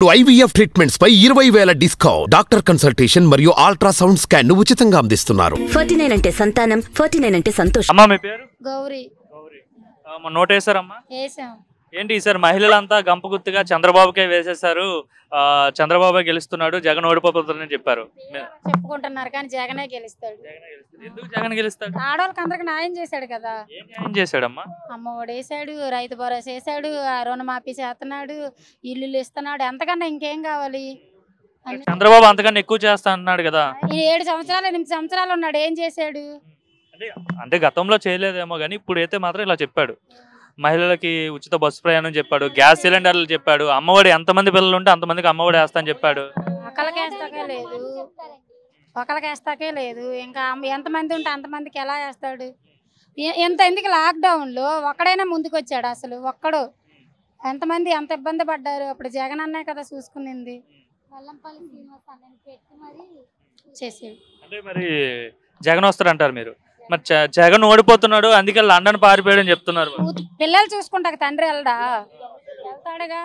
IVF treatments పై 20,000 discount. Doctor consultation మరియు ultrasound scan ను ఉచితంగా అందిస్తున్నారు. 49 అంటే సంతానం, 49 అంటే సంతోషం. అమ్మా మీ పేరు? గౌరీ. నోట్ వేసారమ్మా? వేసాం. ఏంటి ఈసారి మహిళలంతా గంప గుర్తుగా చంద్రబాబుకే వేసేసారు, చంద్రబాబు గెలుస్తున్నాడు, జగన్ ఓడిపోతున్నారని చెప్పారు. చెప్పుకుంటున్నారు కానీ జగనే గెలుస్తాడు. ఎందుకు జగన్ గెలుస్తాడు? ఆడవాళ్ళకి అందరికి న్యాయం చేశాడు కదా. ఏం న్యాయం చేశాడమ్మా? అమ్మ ఒడి వేసాడు, రైతు భరోసా వేసాడు, రుణమాఫీ చేస్తున్నాడు, ఇల్లులు ఇస్తున్నాడు. ఎంతకన్నా ఇంకేం కావాలి? చంద్రబాబు అంతకన్నా ఎక్కువ చేస్తా అంటున్నాడు కదా. 7 సంవత్సరాలు 8 సంవత్సరాలు ఉన్నాడు, ఏం చేశాడు? అంటే గతంలో చేయలేదేమో కానీ ఇప్పుడైతే మాత్రం ఇలా చెప్పాడు. మహిళలకి ఉచిత బస్సు ప్రయాణం చెప్పాడు, గ్యాస్ సిలిండర్లు చెప్పాడు, అమ్మఒడి ఎంతమంది పిల్లలు ఉంటే అంతమందికి అమ్మఒడి వేస్తా అని చెప్పాడు. ఒకరికి వేస్తాకే లేదు, ఇంకా ఎంతమంది ఉంటే అంతమందికి ఎలా వేస్తాడు? ఎందుకు లాక్డౌన్లో ఒక్కడైనా ముందుకు వచ్చాడు? అసలు ఒక్కడు. ఎంతమంది ఎంత ఇబ్బంది పడ్డారు. అప్పుడు జగన్ అన్నే కదా చూసుకునింది. చేసేది. అంటే మరి జగన్ వస్తారంటారు మీరు? మరి జగన్ ఓడిపోతున్నాడు అందుకే లండన్ పారిపోయాడు అని చెప్తున్నారు. పిల్లలు చూసుకుంటాక తండ్రి వెళ్తాడుగా.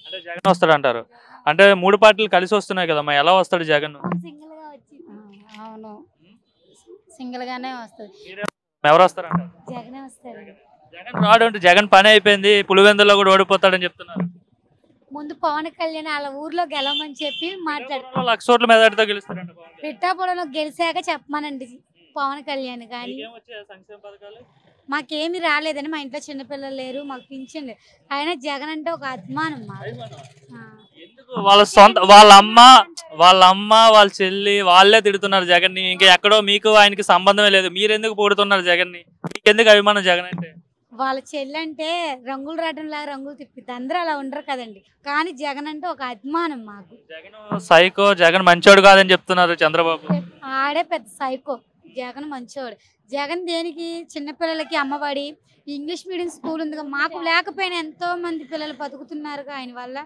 అంటే జగన్ వస్తాడంటారు. అంటే 3 పార్టీలు కలిసి వస్తున్నాయి కదమ్మా, ఎలా వస్తాడు జగన్? అవును, సింగిల్ గానే వస్తుంది. ఎవరు వస్తారంటారు? జగనే వస్తాడు. జగన్ రాడు అంటే జగన్ పని అయిపోయింది, పులివెందులో కూడా ఓడిపోతాడని చెప్తున్నారు. ముందు పవన్ కళ్యాణ్ వాళ్ళ ఊర్లో గెలవమని చెప్పి మాట్లాడు. 1,00,000 ఓట్ల మెజార్టీతో గెలుస్తారంట. పిఠాపురంలో గెలిచాక చెప్పమనండి పవన్ కళ్యాణ్. కానీ మాకేమి రాలేదని, మా ఇంట్లో చిన్నపిల్లలు లేరు, మాకు పింఛన్ లేదు. అయినా జగన్ అంటే ఒక అభిమానం మాకు. వాళ్ళ సొంత వాళ్ళ అమ్మ వాళ్ళ చెల్లి వాళ్ళే తిడుతున్నారు జగన్ ని. ఇంకా ఎక్కడో మీకు ఆయనకి సంబంధమే లేదు, మీరెందుకు పొడుతున్నారు జగన్ ని? మీకెందుకు అభిమానం జగన్ అంటే? వాళ్ళ చెల్లి అంటే రంగులు రావడంలాగా రంగులు తిప్పిద్ది, అందరూ అలా ఉండరు కదండి. కానీ జగన్ అంటే ఒక అభిమానం మాకు. జగన్ సైకో, జగన్ మంచోడు కాదని చెప్తున్నారు చంద్రబాబు. ఆడే పెద్ద సైకో, జగన్ మంచోడు. జగన్ దేనికి? చిన్నపిల్లలకి అమ్మఒడి, ఇంగ్లీష్ మీడియం స్కూల్ ఉంది, మాకు లేకపోయినా ఎంతో మంది పిల్లలు బతుకుతున్నారుగా ఆయన వల్ల.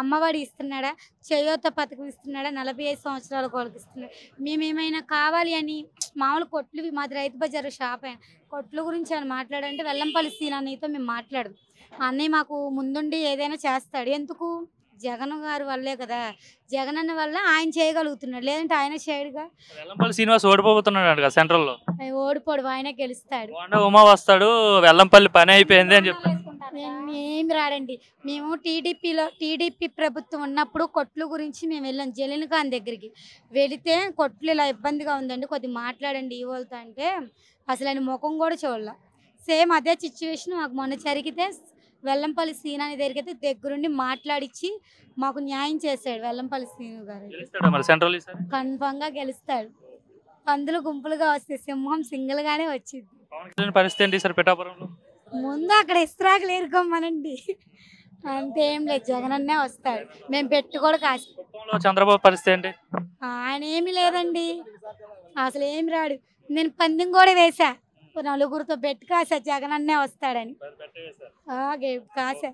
అమ్మఒడి ఇస్తున్నాడా, చేయూత పథకం ఇస్తున్నాడా, 45 సంవత్సరాల వాళ్ళకి ఇస్తున్నాడు. మేమేమైనా కావాలి అని మామూలు కొట్లు, మాది రైతు బజారు షాప్, కొట్ల గురించి అని మాట్లాడంటే వెల్లంపల్లి సీనాన్నయ్యతో మేము మాట్లాడదు. అన్నయ్య మాకు ముందుండి ఏదైనా చేస్తాడు. ఎందుకు? జగన్ గారి వల్లే కదా. జగన్ అన్న వల్ల ఆయన చేయగలుగుతున్నాడు, లేదంటే ఆయన చేయడుగా. వెల్లంపల్లి శ్రీనివాస్ ఓడిపోతున్నాడు సెంట్రల్ లో. ఓడిపోడు, ఆయనే గెలుస్తాడు. ఉమా వస్తాడు, వెల్లంపల్లి పని అయిపోయింది అని చెప్తాడు. ఏం రాడండి. మేము టీడీపీ ప్రభుత్వం ఉన్నప్పుడు కొట్లు గురించి మేము వెళ్ళాం జలీల్ ఖాన్ దగ్గరికి. వెళితే కొట్లు ఇలా ఇబ్బందిగా ఉందండి, కొద్దిగా మాట్లాడండి ఈ వాళ్ళతో అంటే అసలు ఆయన ముఖం కూడా చూడాల. సేమ్ అదే సిచ్యువేషన్ మాకు మొన్న జరిగితే వెల్లంపల్లి సీనాని దగ్గరికి దగ్గరుండి మాట్లాడిచ్చి మాకు న్యాయం చేశాడు వెల్లంపల్లి సీను గారు. కన్ఫామ్ గా గెలుస్తాడు. పందులు గుంపులుగా వస్తాయి, సింహం సింగిల్ గానే వచ్చింది. పరిస్థితి ముందు అక్కడ ఇస్త్రాకులు ఏరుకోమనండి, అంతేం లేదు. జగన్ అన్నే వస్తాడు, మేము పెట్టి కూడా కాసి. చంద్రబాబు పరిస్థితి ఏంటి? ఆయన ఏమి లేదండి, అసలు ఏమి రాడు. నేను పందెం కూడా వేసా, 4గురితో పెట్టి కాసా జగన్ అన్నే వస్తాడని. కాసా.